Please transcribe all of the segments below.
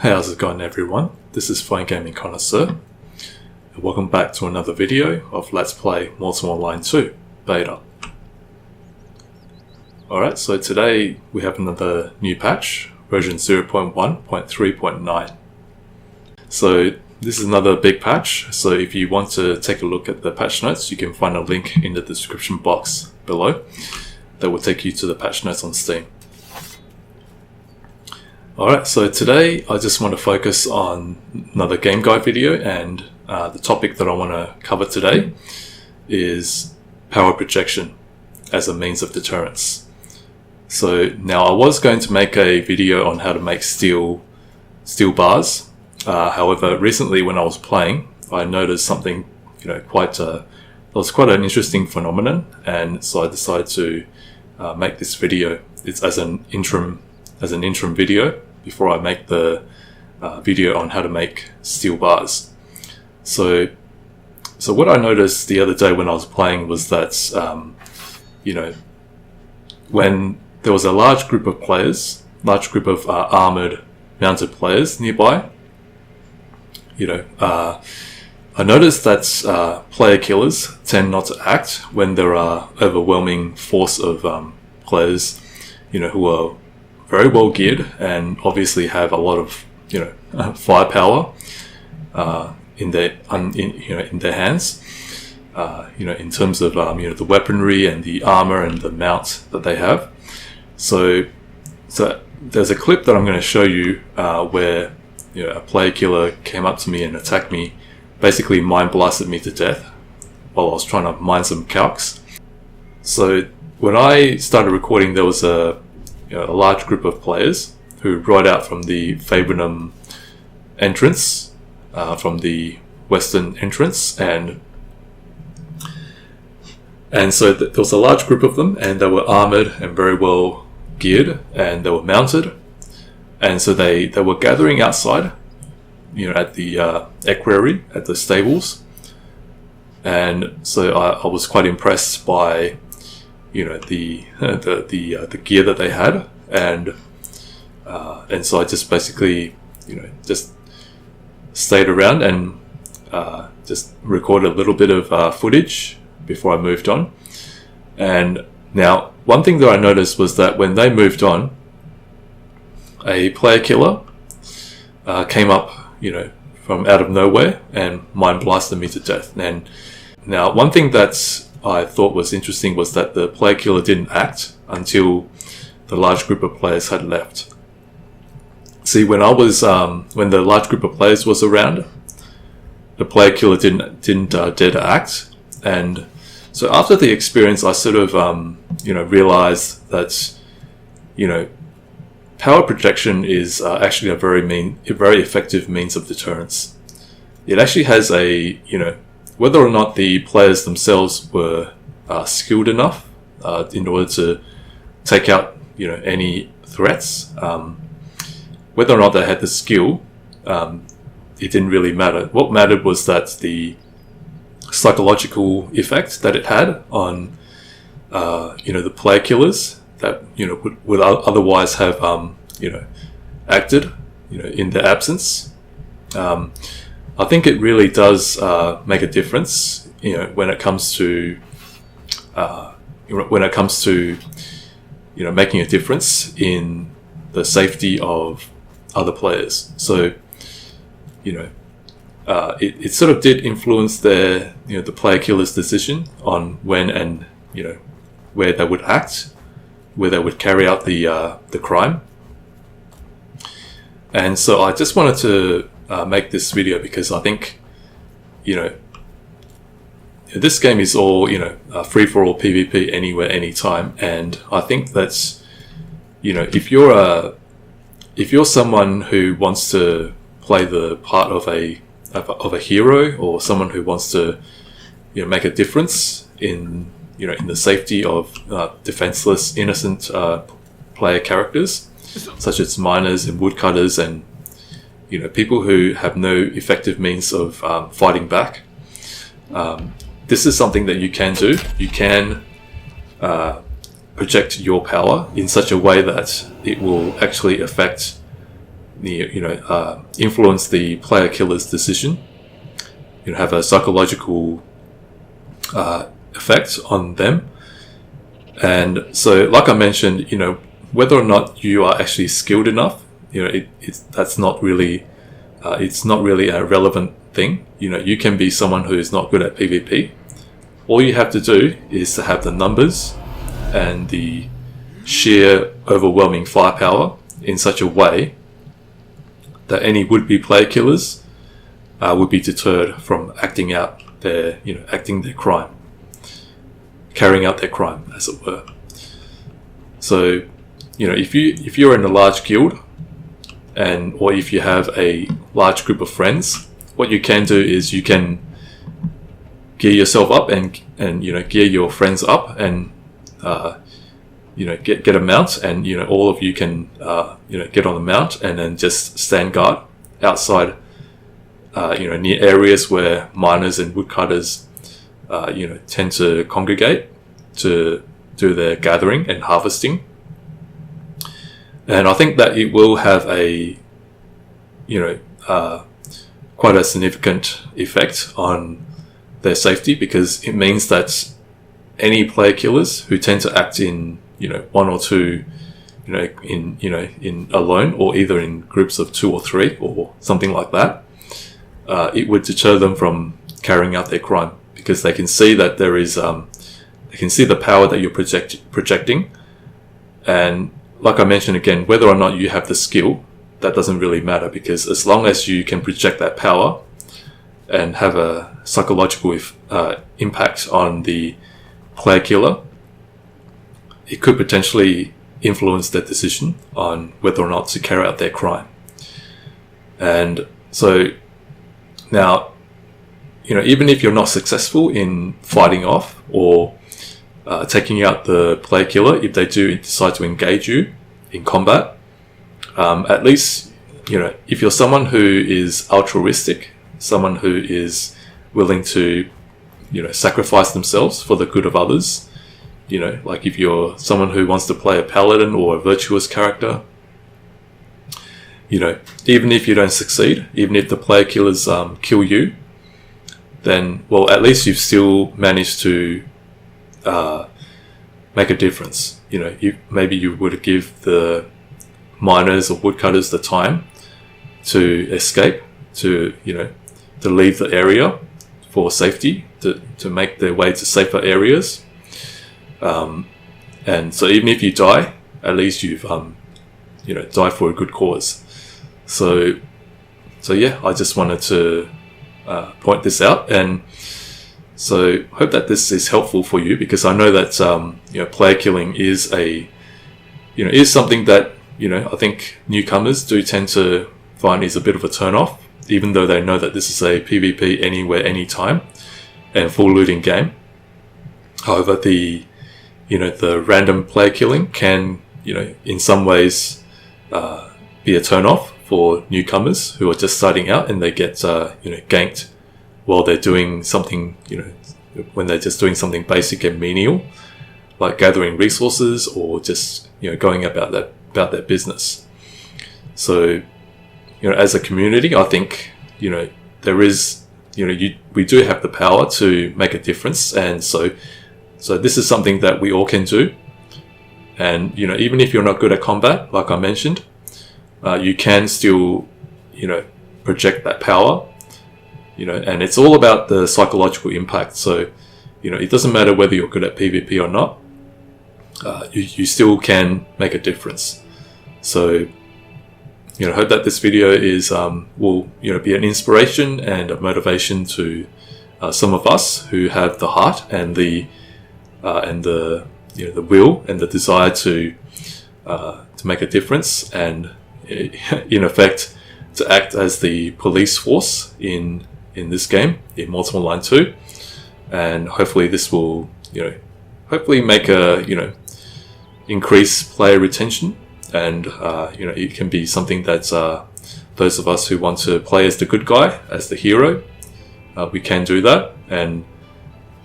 Hey, how's it going everyone? This is Fine Gaming Connoisseur, and welcome back to another video of Let's Play Mortal Online 2 Beta. Alright, so today we have another new patch, version 0.1.3.9. So this is another big patch, so if you want to take a look at the patch notes, you can find a link in the description box below that will take you to the patch notes on Steam. Alright, so today I just want to focus on another game guide video, and the topic that I want to cover today is power projection as a means of deterrence. So now I was going to make a video on how to make steel bars. However, recently when I was playing, I noticed something, it was quite an interesting phenomenon, and so I decided to make this video. It's as an interim video before I make the video on how to make steel bars. So what I noticed the other day when I was playing was that, when there was a large group of armored mounted players nearby, I noticed that player killers tend not to act when there are overwhelming force of players, who are very well geared and obviously have a lot of firepower in their hands. In terms of the weaponry and the armor and the mount that they have. So there's a clip that I'm going to show you where a player killer came up to me and attacked me, basically mind blasted me to death while I was trying to mine some calcs. So when I started recording, there was a large group of players who rode out from the Fabrinum entrance, from the western entrance, and so there was a large group of them, and they were armored and very well geared, and they were mounted, and so they were gathering outside, at the equerry, at the stables, and so I was quite impressed by the gear that they had, and so I just basically just stayed around and just recorded a little bit of footage before I moved on. And now one thing that I noticed was that when they moved on, a player killer came up from out of nowhere and mind blasted me to death. And now one thing that I thought was interesting was that the player killer didn't act until the large group of players had left. See, when the large group of players was around, the player killer didn't dare to act. And so after the experience, I sort of realized that power projection is actually a very effective means of deterrence. It actually has whether or not the players themselves were skilled enough in order to take out any threats, whether or not they had the skill, it didn't really matter. What mattered was that the psychological effect that it had on the player killers that would otherwise have acted in their absence. I think it really does make a difference, when it comes to making a difference in the safety of other players. So, it sort of did influence the player killer's decision on when and where they would act, where they would carry out the crime. And so I just wanted to make this video because I think this game is all free for all PvP anywhere, anytime, and I think that's if you're someone who wants to play the part of a hero, or someone who wants to make a difference in the safety of defenseless, innocent player characters, such as miners and woodcutters, and people who have no effective means of fighting back. This is something that you can do. You can project your power in such a way that it will actually affect influence the player killer's decision, have a psychological effect on them. And so, like I mentioned, whether or not you are actually skilled enough, that's not really, it's not really a relevant thing. You can be someone who is not good at PvP. All you have to do is to have the numbers and the sheer overwhelming firepower in such a way that any would-be player killers would be deterred from acting out their, acting their crime, carrying out their crime, as it were. So, if you're in a large guild, or if you have a large group of friends, what you can do is you can gear yourself up and gear your friends up and get a mount, and all of you can get on the mount and then just stand guard outside near areas where miners and woodcutters tend to congregate to do their gathering and harvesting. And I think that it will have a quite a significant effect on their safety, because it means that any player killers who tend to act in one or two in alone, or either in groups of 2 or 3 or something like that, it would deter them from carrying out their crime, because they can see that there is they can see the power that you're projecting. And like I mentioned again, whether or not you have the skill, that doesn't really matter, because as long as you can project that power and have a psychological impact on the player killer, it could potentially influence their decision on whether or not to carry out their crime. And so now, even if you're not successful in fighting off or taking out the player killer, if they do decide to engage you in combat, at least, if you're someone who is altruistic, someone who is willing to, sacrifice themselves for the good of others, like if you're someone who wants to play a paladin or a virtuous character, even if you don't succeed, even if the player killers kill you, then, well, at least you've still managed to make a difference. Maybe you would give the miners or woodcutters the time to escape, to leave the area for safety, to make their way to safer areas. And so even if you die, at least you've died for a good cause. So yeah, I just wanted to point this out, and so hope that this is helpful for you, because I know that player killing is is something that I think newcomers do tend to find is a bit of a turn off, even though they know that this is a PvP anywhere, anytime, and full looting game. However, the random player killing can in some ways be a turn off for newcomers who are just starting out, and they get ganked while they're doing something, when they're just doing something basic and menial, like gathering resources or just going about their business. So as a community, I think there is we do have the power to make a difference, and so this is something that we all can do. And even if you're not good at combat, like I mentioned, you can still project that power, and it's all about the psychological impact. So it doesn't matter whether you're good at PvP or not, you still can make a difference. So hope that this video will be an inspiration and a motivation to some of us who have the heart and the will and the desire to make a difference, and in effect to act as the police force in this game, in Mortal Online 2. And hopefully this will hopefully make a increase player retention, and it can be something that those of us who want to play as the good guy, as the hero, we can do that. And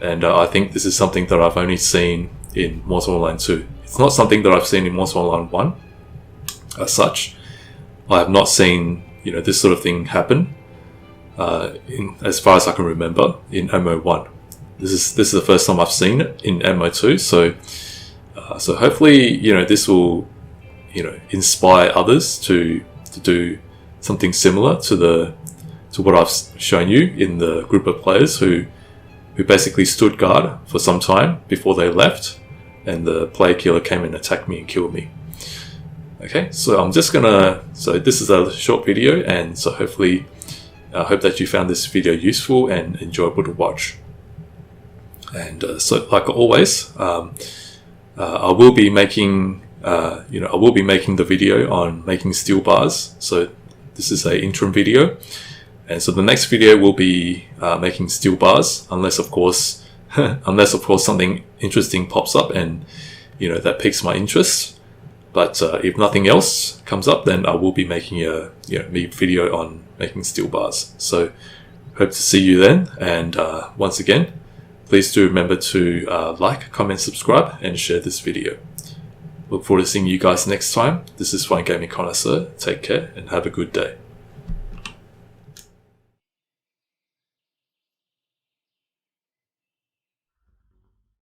I think this is something that I've only seen in Mortal Online 2. It's not something that I've seen in Mortal Online 1 as such. I have not seen this sort of thing happen as far as I can remember in MMO1. This is the first time I've seen it in MMO2. So hopefully this will inspire others to do something similar to what I've shown you in the group of players who basically stood guard for some time before they left, and the player killer came and attacked me and killed me. Okay, so I'm just gonna, so this is a short video, and so hopefully I hope that you found this video useful and enjoyable to watch. And so like always, I will be making the video on making steel bars. So this is a interim video, and so the next video will be making steel bars, unless of course something interesting pops up and that piques my interest. But if nothing else comes up, then I will be making a video on making steel bars. So hope to see you then. And once again, please do remember to like, comment, subscribe, and share this video. Look forward to seeing you guys next time. This is Fine Gaming Connoisseur. Take care and have a good day.